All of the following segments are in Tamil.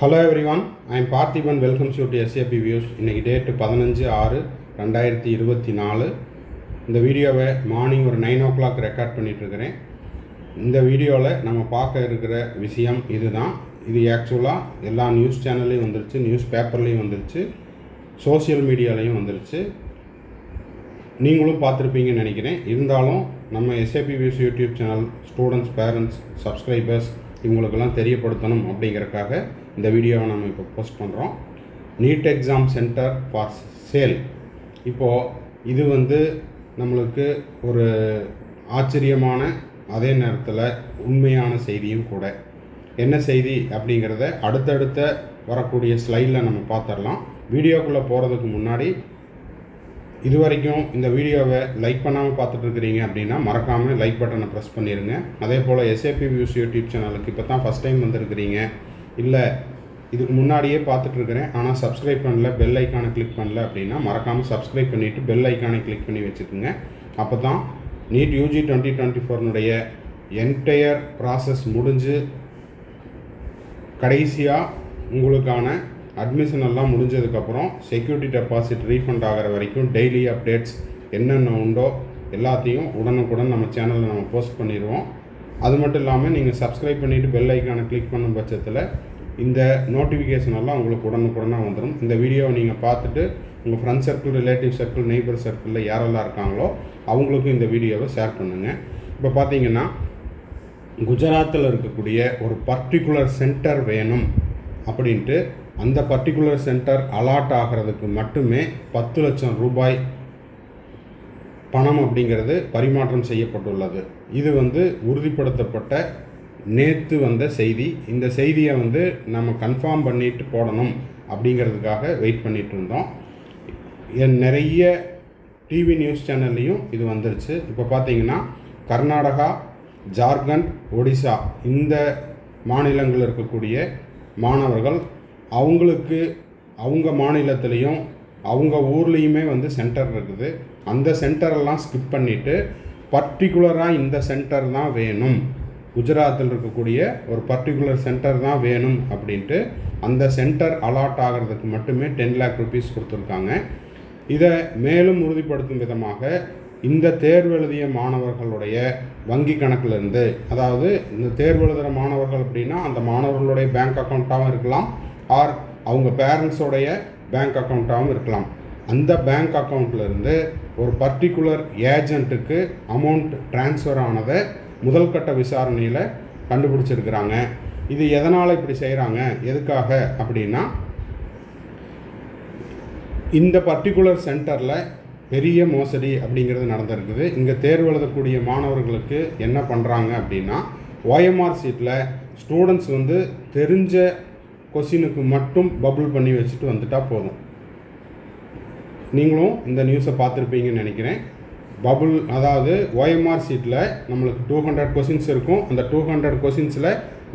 Hello everyone, I am Parthiban. Welcomes you to SAP views. இன்றைக்கி டேட்டு 15/6/2024. இந்த வீடியோவை மார்னிங் ஒரு 9 o'clock ரெக்கார்ட் பண்ணிகிட்ருக்கிறேன். இந்த வீடியோவில் நம்ம பார்க்க இருக்கிற விஷயம் இதுதான். இது ஆக்சுவலாக எல்லா நியூஸ் சேனல்லையும் வந்துருச்சு, நியூஸ் பேப்பர்லேயும் வந்துருச்சு, சோசியல் மீடியாலையும் வந்துருச்சு. நீங்களும் பார்த்துருப்பீங்கன்னு நினைக்கிறேன். இருந்தாலும் நம்ம SAP views YouTube channel students, parents, subscribers இவங்களுக்கெல்லாம் தெரியப்படுத்தணும் அப்படிங்கிறக்காக இந்த வீடியோவை நம்ம இப்போ போஸ்ட் பண்ணுறோம். NEET exam centre for sale. இப்போது இது நம்மளுக்கு ஒரு ஆச்சரியமான, அதே நேரத்தில் உண்மையான செய்தியும் கூட. என்ன செய்தி அப்படிங்கிறத அடுத்தடுத்த வரக்கூடிய ஸ்லைடில் நம்ம பார்த்துடலாம். வீடியோக்குள்ளே போகிறதுக்கு முன்னாடி இது வரைக்கும் இந்த வீடியோவை லைக் பண்ணாமல் பார்த்துட்ருக்கிறீங்க அப்படின்னா மறக்காமல் லைக் பட்டனை ப்ரெஸ் பண்ணிடுங்க. அதே போல் எஸ்ஏபி வியூஸ் யூடியூப் சேனலுக்கு இப்போ தான் ஃபஸ்ட் டைம் வந்திருக்கிறீங்க, இல்லை இதுக்கு முன்னாடியே பார்த்துட்ருக்கிறேன் ஆனால் சப்ஸ்கிரைப் பண்ணல, பெல் ஐக்கானை கிளிக் பண்ணல அப்படின்னா மறக்காமல் சப்ஸ்கிரைப் பண்ணிவிட்டு பெல் ஐக்கானை கிளிக் பண்ணி வச்சுக்கோங்க. அப்போ தான் நீட் யூஜி 2024 என்டையர் ப்ராசஸ் முடிஞ்சு கடைசியாக உங்களுக்கான அட்மிஷன் எல்லாம் முடிஞ்சதுக்கப்புறம் செக்யூரிட்டி டெபாசிட் ரீஃபண்ட் ஆகிற வரைக்கும் டெய்லி அப்டேட்ஸ் என்னென்ன உண்டோ எல்லாத்தையும் உடனுக்குடன் நம்ம சேனலில் நம்ம போஸ்ட் பண்ணிடுவோம். அது மட்டும் இல்லாமல் நீங்கள் சப்ஸ்கிரைப் பண்ணிவிட்டு பெல் ஐக்கானை கிளிக் பண்ணும் பட்சத்தில் இந்த நோட்டிஃபிகேஷன் எல்லாம் உங்களுக்கு உடனுக்குடனாக வந்துடும். இந்த வீடியோவை நீங்கள் பார்த்துட்டு உங்கள் friend circle, relative circle, neighbour சர்க்கிளில் யாரெல்லாம் இருக்காங்களோ அவங்களுக்கும் இந்த வீடியோவை ஷேர் பண்ணுங்கள். இப்போ பார்த்தீங்கன்னா குஜராத்தில் இருக்கக்கூடிய ஒரு பர்டிகுலர் சென்டர் வேணும் அப்படின்ட்டு அந்த பர்டிகுலர் சென்டர் அலாட் ஆகிறதுக்கு மட்டுமே 10 லட்சம் ரூபாய் பணம் அப்படிங்கிறது பரிமாற்றம் செய்யப்பட்டுள்ளது. இது உறுதிப்படுத்தப்பட்ட நேற்று வந்த செய்தி. இந்த செய்தியை நம்ம கன்ஃபார்ம் பண்ணிட்டு போடணும் அப்படிங்கிறதுக்காக வெயிட் பண்ணிகிட்டு இருந்தோம். நிறைய டிவி நியூஸ் சேனல்லையும் இது வந்துருச்சு. இப்போ பார்த்தீங்கன்னா கர்நாடகா, ஜார்க்கண்ட், ஒடிசா இந்த மாநிலங்களில் இருக்கக்கூடிய மாணவர்கள் அவங்களுக்கு அவங்க மாநிலத்துலேயும் அவங்க ஊர்லேயுமே சென்டர் இருக்குது. அந்த சென்டரெல்லாம் ஸ்கிப் பண்ணிவிட்டு பர்டிகுலராக இந்த சென்டர் தான் வேணும், குஜராத்தில் இருக்கக்கூடிய ஒரு பர்டிகுலர் சென்டர் தான் வேணும் அப்படின்ட்டு அந்த சென்டர் அலாட் ஆகிறதுக்கு மட்டுமே 10 lakh rupees கொடுத்துருக்காங்க. இதை மேலும் உறுதிப்படுத்தும் விதமாக இந்த தேர்வு எழுதிய மாணவர்களுடைய வங்கி கணக்கிலிருந்து, அதாவது இந்த தேர்வு எழுதுகிற மாணவர்கள் அப்படின்னா அந்த மாணவர்களுடைய பேங்க் அக்கௌண்ட்டாகவும் இருக்கலாம், ஆர் அவங்க பேரண்ட்ஸோடைய பேங்க் அக்கௌண்ட்டாகவும் இருக்கலாம். அந்த பேங்க் அக்கௌண்ட்லேருந்து ஒரு பர்டிகுலர் ஏஜெண்ட்டுக்கு அமௌண்ட் ட்ரான்ஸ்ஃபர் ஆனதை முதல் கட்ட விசாரணையில் கண்டுபிடிச்சிருக்கிறாங்க. இது எதனால் இப்படி செய்கிறாங்க, எதுக்காக அப்படின்னா இந்த பர்டிகுலர் சென்டரில் பெரிய மோசடி அப்படிங்கிறது நடந்திருக்குது. இங்கே தேர்வு எழுதக்கூடிய மாணவர்களுக்கு என்ன பண்ணுறாங்க அப்படின்னா ஓஎம்ஆர் சீட்டில் ஸ்டூடெண்ட்ஸ் தெரிஞ்ச கொஸ்டினுக்கு மட்டும் பபுள் பண்ணி வச்சுட்டு வந்துட்டால் போதும். நீங்களும் இந்த நியூஸை பார்த்துருப்பீங்கன்னு நினைக்கிறேன். பபுள், அதாவது ஓஎம்ஆர் சீட்டில் நம்மளுக்கு 200 கொஸ்டின்ஸ் இருக்கும். அந்த 200 கொஸ்டின்ஸில்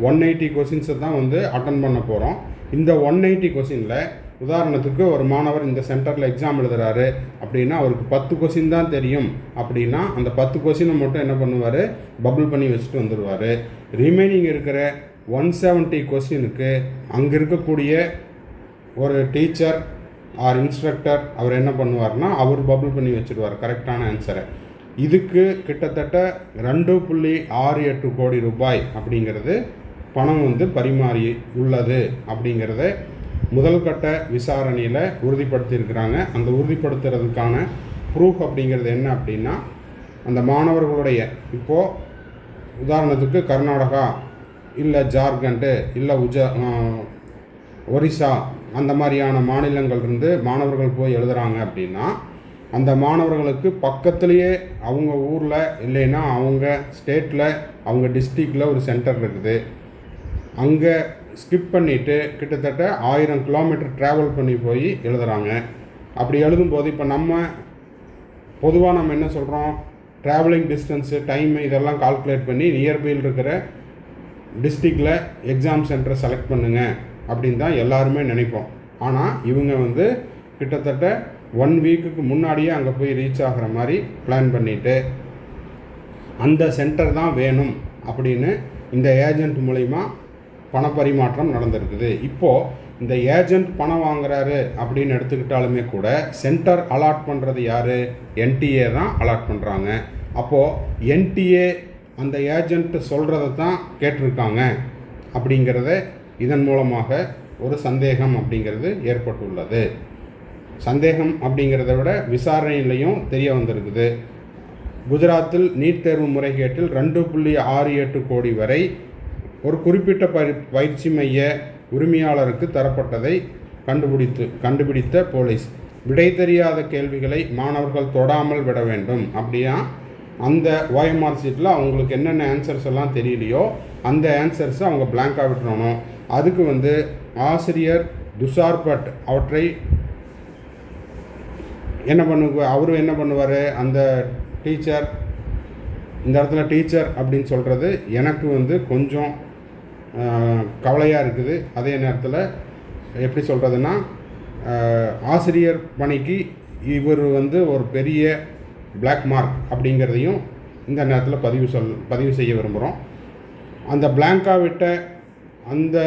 180 கொஸ்டின்ஸை தான் அட்டன் பண்ண போகிறோம். இந்த 180 கொஸ்டினில் உதாரணத்துக்கு ஒரு மாணவர் இந்த சென்டரில் எக்ஸாம் எழுதுகிறாரு அப்படின்னா அவருக்கு 10 கொஸ்டின் தான் தெரியும் அப்படின்னா அந்த 10 கொஸ்டினை மட்டும் என்ன பண்ணுவார், பபுள் பண்ணி வச்சுட்டு வந்துடுவார். ரிமைனிங் இருக்கிற 170 கொஸ்டினுக்கு அங்கே இருக்கக்கூடிய ஒரு டீச்சர் ஆர் இன்ஸ்ட்ரக்டர் அவர் என்ன பண்ணுவார்னா அவர் பபுள் பண்ணி வச்சுடுவார் கரெக்டான ஆன்சரை. இதுக்கு கிட்டத்தட்ட 2.68 கோடி ரூபாய் அப்படிங்கிறது பணம் பரிமாறி உள்ளது அப்படிங்கிறத முதல் கட்ட விசாரணையில் உறுதிப்படுத்தியிருக்கிறாங்க. அந்த உறுதிப்படுத்துறதுக்கான ப்ரூஃப் அப்படிங்கிறது என்ன அப்படின்னா அந்த மாணவர்களுடைய, இப்போது உதாரணத்துக்கு கர்நாடகா இல்லை ஜார்க்கண்டு இல்லை ஒரிசா அந்த மாதிரியான மாநிலங்கள்லேருந்து மாணவர்கள் போய் எழுதுகிறாங்க அப்படின்னா அந்த மாணவர்களுக்கு பக்கத்துலேயே அவங்க ஊரில் இல்லைன்னா அவங்க ஸ்டேட்டில் அவங்க டிஸ்ட்ரிக்டில் ஒரு சென்டர் இருக்குது. அங்கே ஸ்கிப் பண்ணிவிட்டு கிட்டத்தட்ட 1000 கிலோமீட்டர் ட்ராவல் பண்ணி போய் எழுதுகிறாங்க. அப்படி எழுதும்போது இப்போ பொதுவாக நம்ம என்ன சொல்கிறோம், ட்ராவலிங் டிஸ்டன்ஸு, டைமு இதெல்லாம் கால்குலேட் பண்ணி நியர்பையில் இருக்கிற டிஸ்ட்ரிக்டில் எக்ஸாம் சென்டரை செலக்ட் பண்ணுங்கள் அப்படின்னு தான் எல்லாருமே நினைப்போம். ஆனால் இவங்க கிட்டத்தட்ட 1 வீக்குக்கு முன்னாடியே அங்கே போய் ரீச் ஆகிற மாதிரி பிளான் பண்ணிவிட்டு அந்த சென்டர் தான் வேணும் அப்படின்னு இந்த ஏஜெண்ட் மூலிமா பணப்பரிமாற்றம் நடந்திருக்குது. இப்போது இந்த ஏஜெண்ட் பணம் வாங்குறாரு அப்படின்னு எடுத்துக்கிட்டாலுமே கூட சென்டர் அலாட் பண்ணுறது யார்? என்டிஏ தான் அலாட் பண்ணுறாங்க. அப்போது என்டிஏ அந்த ஏஜெண்ட் சொல்கிறத தான் கேட்டிருக்காங்க அப்படிங்கிறத இதன் மூலமாக ஒரு சந்தேகம் அப்படிங்கிறது ஏற்பட்டுள்ளது. சந்தேகம் அப்படிங்கிறத விட விசாரணையிலையும் தெரிய வந்திருக்குது. குஜராத்தில் நீட் தேர்வு முறைகேட்டில் 2.68 கோடி வரை ஒரு குறிப்பிட்ட பயிற்சி மைய உரிமையாளருக்கு தரப்பட்டதை கண்டுபிடித்த போலீஸ் விடை தெரியாத கேள்விகளை மாணவர்கள் தொடாமல் விட வேண்டும். அப்படியா அந்த OMR சீட்டில் அவங்களுக்கு என்னென்ன ஆன்சர்ஸ் எல்லாம் தெரியலையோ அந்த ஆன்சர்ஸை அவங்க பிளாங்காக விட்டுறணும். அதுக்கு ஆசிரியர் துஷார் பட் அவற்றை அவரும் என்ன பண்ணுவார்? அந்த டீச்சர், இந்த இடத்துல டீச்சர் அப்படின்னு சொல்கிறது எனக்கு கொஞ்சம் கவலையாக இருக்குது. அதே நேரத்தில் எப்படி சொல்கிறதுனா, ஆசிரியர் பணிக்கு இவர் ஒரு பெரிய பிளாக் மார்க் அப்படிங்கிறதையும் இந்த நேரத்தில் பதிவு செய்ய விரும்புகிறோம். அந்த பிளாங்காக விட்ட அந்த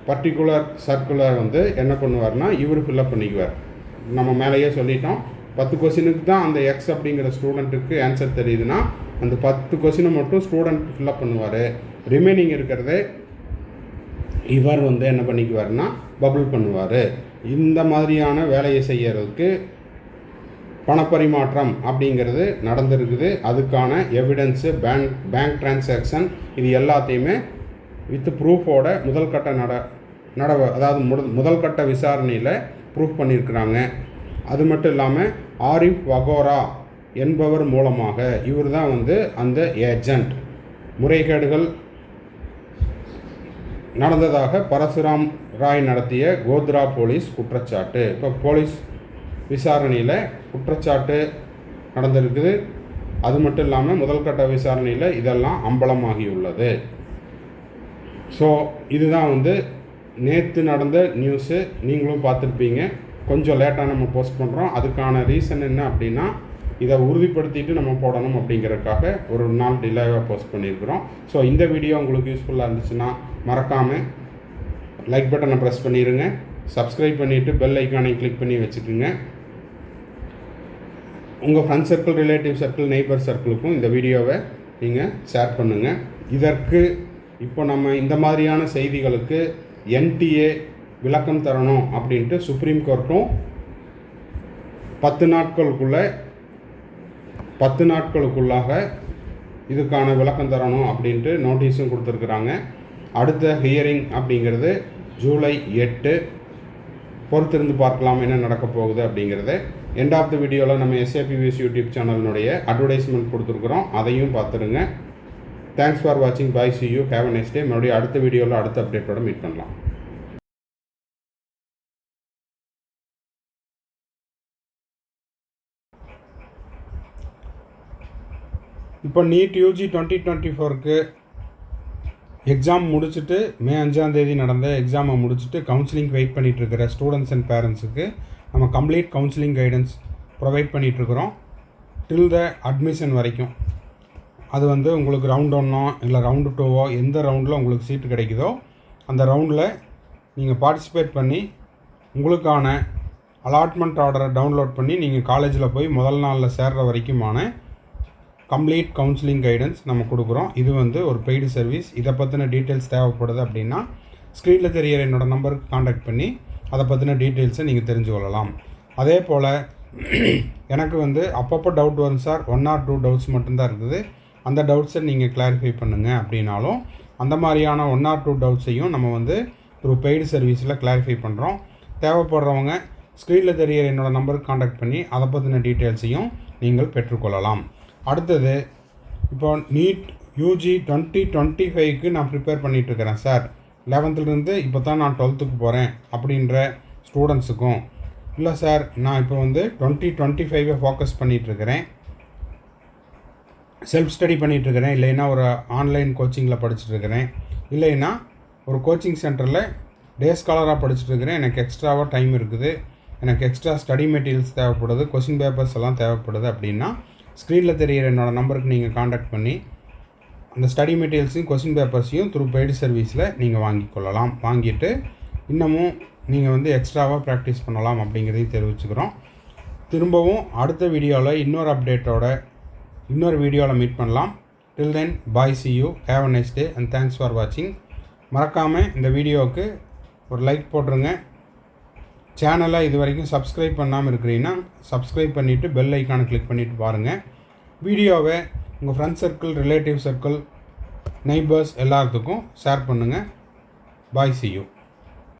பர்டிகுலர் சர்க்குலர் என்ன பண்ணுவார்னா இவர் ஃபில்லப் பண்ணிக்குவார். நம்ம மேலேயே சொல்லிட்டோம், 10 கொஸ்டினுக்கு தான் அந்த எக்ஸ் அப்படிங்கிற ஸ்டூடெண்ட்டுக்கு ஆன்சர் தெரியுதுன்னா அந்த 10 கொஸ்டினை மட்டும் ஸ்டூடெண்ட் ஃபில்லப் பண்ணுவார். ரிமைனிங் இருக்கிறது இவர் என்ன பண்ணிக்குவார்னா பபுள் பண்ணுவார். இந்த மாதிரியான வேலையை செய்யறதுக்கு பணப்பரிமாற்றம் அப்படிங்கிறது நடந்திருக்குது. அதுக்கான எவிடன்ஸு, பேங்க் டிரான்சாக்ஷன், இது எல்லாத்தையுமே வித் ப்ரூஃபோட முதல் கட்ட விசாரணையில் ப்ரூஃப் பண்ணியிருக்கிறாங்க. அது மட்டும் இல்லாமல் ஆரிஃப் வகோரா என்பவர் மூலமாக இவர் தான் அந்த ஏஜெண்ட். முறைகேடுகள் நடந்ததாக பரசுராம் ராய் நடத்திய கோத்ரா போலீஸ் குற்றச்சாட்டு. இப்போ போலீஸ் விசாரணையில் குற்றச்சாட்டு நடந்திருக்குது. அது மட்டும் இல்லாமல் முதல் கட்ட விசாரணையில் இதெல்லாம் அம்பலமாகியுள்ளது. ஸோ இதுதான் நேற்று நடந்த நியூஸு. நீங்களும் பார்த்துருப்பீங்க. கொஞ்சம் லேட்டாக நம்ம போஸ்ட் பண்ணுறோம். அதுக்கான ரீசன் என்ன அப்படின்னா, இதை உறுதிப்படுத்திட்டு நம்ம போடணும் அப்படிங்கிறதுக்காக ஒரு நாள் டிலேவாக போஸ்ட் பண்ணியிருக்கிறோம். ஸோ இந்த வீடியோ உங்களுக்கு யூஸ்ஃபுல்லாக இருந்துச்சுன்னா மறக்காமல் லைக் பட்டனை ப்ரெஸ் பண்ணிடுங்க. சப்ஸ்கிரைப் பண்ணிவிட்டு பெல் ஐக்கானை கிளிக் பண்ணி வச்சுக்கோங்க. உங்கள் friend circle, relative circle, neighbour சர்க்கிளுக்கும் இந்த வீடியோவை நீங்கள் ஷேர் பண்ணுங்கள். இதற்கு இப்போ நம்ம இந்த மாதிரியான செய்திகளுக்கு என்டிஏ விளக்கம் தரணும் அப்படின்ட்டு சுப்ரீம் கோர்ட்டும் 10 நாட்களுக்குள்ளாக இதுக்கான விளக்கம் தரணும் அப்படின்ட்டு நோட்டீஸும் கொடுத்துருக்குறாங்க. அடுத்த ஹியரிங் அப்படிங்கிறது ஜூலை 8. பொறுத்திருந்து பார்க்கலாம் என்ன நடக்க போகுது அப்படிங்கிறது. எண்ட் ஆஃப் த வீடியோவில் நம்ம SAPVS யூடியூப் சேனலினுடைய அட்வர்டைஸ்மெண்ட் கொடுத்துருக்குறோம். அதையும் பார்த்துருங்க. தேங்க்ஸ் ஃபார் வாட்சிங். Bye, see you, have a nice day. மறுபடியும் அடுத்த வீடியோவில் அடுத்த அப்டேட்டோட மீட் பண்ணலாம். இப்போ நீட் யூஜி 2024க்கு எக்ஸாம் முடிச்சுட்டு மே 5 நடந்த எக்ஸாமை முடிச்சுட்டு கவுன்சிலிங் வெயிட் பண்ணிகிட்ருக்கிற ஸ்டூடெண்ட்ஸ் அண்ட் பேரண்ட்ஸுக்கு நம்ம கம்ப்ளீட் கவுன்சிலிங் கைடன்ஸ் ப்ரொவைட் பண்ணிகிட்ருக்குறோம் டில் த அட்மிஷன் வரைக்கும். அது உங்களுக்கு ரவுண்ட் 1 இல்லை ரவுண்டு 2 எந்த ரவுண்டில் உங்களுக்கு சீட்டு கிடைக்குதோ அந்த ரவுண்டில் நீங்கள் பார்ட்டிசிபேட் பண்ணி உங்களுக்கான அலாட்மெண்ட் ஆர்டரை டவுன்லோட் பண்ணி நீங்கள் காலேஜில் போய் முதல் நாளில் சேர்கிற வரைக்குமான கம்ப்ளீட் கவுன்சிலிங் கைடன்ஸ் நம்ம கொடுக்குறோம். இது ஒரு பெய்டு சர்வீஸ். இதை பற்றின டீட்டெயில்ஸ் தேவைப்படுது அப்படின்னா ஸ்க்ரீனில் தெரிகிற என்னோடய நம்பருக்கு காண்டாக்ட் பண்ணி அதை பற்றின டீட்டெயில்ஸை நீங்கள் தெரிஞ்சு கொள்ளலாம். அதே போல் எனக்கு அப்பப்போ டவுட் வரும் சார், 1 or 2 டவுட்ஸ் மட்டும்தான் இருக்குது, அந்த டவுட்ஸை நீங்கள் கிளாரிஃபை பண்ணுங்கள் அப்படின்னாலும் அந்த மாதிரியான 1 or 2 டவுட்ஸையும் நம்ம த்ரூ பெய்டு சர்வீஸில் கிளாரிஃபை பண்ணுறோம். தேவைப்படுறவங்க ஸ்க்ரீனில் தெரிகிற என்னோடய நம்பருக்கு காண்டாக்ட் பண்ணி அதை பற்றின டீட்டெயில்ஸையும் நீங்கள் பெற்றுக்கொள்ளலாம். அடுத்தது, இப்போ நீட் யூஜி 2025க்கு நான் ப்ரிப்பேர் பண்ணிகிட்ருக்கிறேன் சார், 11th இப்போ தான் நான் 12th போகிறேன் அப்படின்ற ஸ்டூடெண்ட்ஸுக்கும், இல்லை சார் நான் இப்போ 2025 ஃபோக்கஸ் பண்ணிகிட்ருக்கிறேன், செல்ஃப் ஸ்டடி பண்ணிகிட்ருக்கிறேன், இல்லைன்னா ஒரு ஆன்லைன் கோச்சிங்கில் படிச்சுட்ருக்கிறேன், இல்லைன்னா ஒரு கோச்சிங் சென்டரில் டே ஸ்காலராக படிச்சுட்ருக்கிறேன், எனக்கு எக்ஸ்ட்ராவாக டைம் இருக்குது, எனக்கு எக்ஸ்ட்ரா ஸ்டடி மெட்டீரியல்ஸ் தேவைப்படுது, கொஸ்டின் பேப்பர்ஸ் எல்லாம் தேவைப்படுது அப்படின்னா ஸ்க்ரீனில் தெரிகிற என்னோடய நம்பருக்கு நீங்கள் காண்டாக்ட் பண்ணி அந்த ஸ்டடி மெட்டீரியல்ஸையும் கொஸ்டின் பேப்பர்ஸையும் த்ரூ பெய்டு சர்வீஸில் நீங்கள் வாங்கிக்கொள்ளலாம். வாங்கிட்டு இன்னமும் நீங்கள் வந்து எக்ஸ்ட்ராவாக ப்ராக்டிஸ் பண்ணலாம் அப்படிங்கிறதையும் தெரிவிச்சுக்கிறோம். திரும்பவும் அடுத்த வீடியோவில் இன்னொரு அப்டேட்டோட இன்னொரு வீடியோவில் மீட் பண்ணலாம். டில் தென் பாய், see you, have a nice day and thanks for watching. மறக்காமல் இந்த வீடியோவுக்கு ஒரு லைக் போட்டுருங்க. சேனலை இது வரைக்கும் சப்ஸ்கிரைப் பண்ணாமல் இருக்கிறீங்கன்னா சப்ஸ்கிரைப் பண்ணிவிட்டு பெல் ஐக்கானை கிளிக் பண்ணிவிட்டு பாருங்கள். வீடியோவை உங்கள் friend circle, relative circle, neighbours எல்லாத்துக்கும் ஷேர் பண்ணுங்கள். பாய், see you.